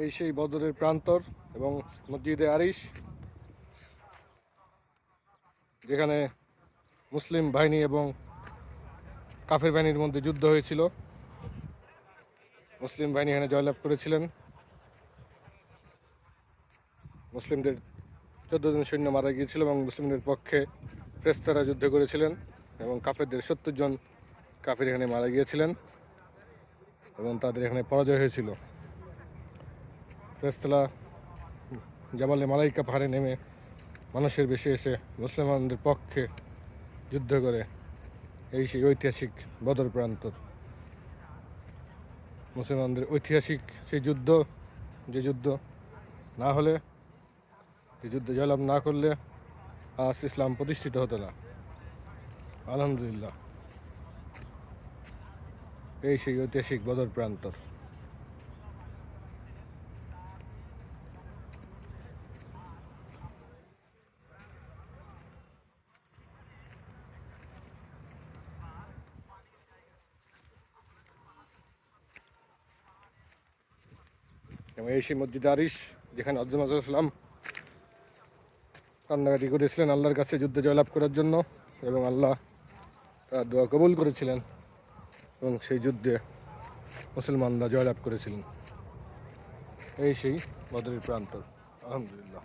এই সেই বদরের প্রান্তর এবং মসজিদে আরিশ, যেখানে মুসলিম বাহিনী এবং কাফের বাহিনীর মধ্যে যুদ্ধ হয়েছিল। মুসলিম বাহিনী এখানে জয়লাভ করেছিলেন। মুসলিমদের 14 জন সৈন্য মারা গিয়েছিল এবং মুসলিমদের পক্ষে ফেরেশতারা যুদ্ধ করেছিলেন এবং কাফেরদের 70 জন কাফের এখানে মারা গিয়েছিলেন এবং তাদের এখানে পরাজয় হয়েছিল। ফেরেশতারা জাবালে মালাইকা পাহাড়ে নেমে মানুষের বেশি এসে মুসলমানদের পক্ষে যুদ্ধ করে। এই সেই ঐতিহাসিক বদর প্রান্তর, মুসলমানদের ঐতিহাসিক সেই যুদ্ধ, যে যুদ্ধ না হলে, এই যুদ্ধে জয়লাভ না করলে আজ ইসলাম প্রতিষ্ঠিত হতো না। আলহামদুলিল্লাহ, এই সেই ঐতিহাসিক বদর প্রান্তর। এবং এই সেই মসজিদ আরিশ, যেখানে হযরত মুহাম্মদ সাল্লাল্লাহু আলাইহি ওয়াসাল্লাম কান্নাকাটি করেছিলেন আল্লাহর কাছে যুদ্ধে জয়লাভ করার জন্য, এবং আল্লাহ তার দোয়া কবুল করেছিলেন এবং সেই যুদ্ধে মুসলমানরা জয়লাভ করেছিলেন। এই সেই বদরের প্রান্তর। আলহামদুলিল্লাহ।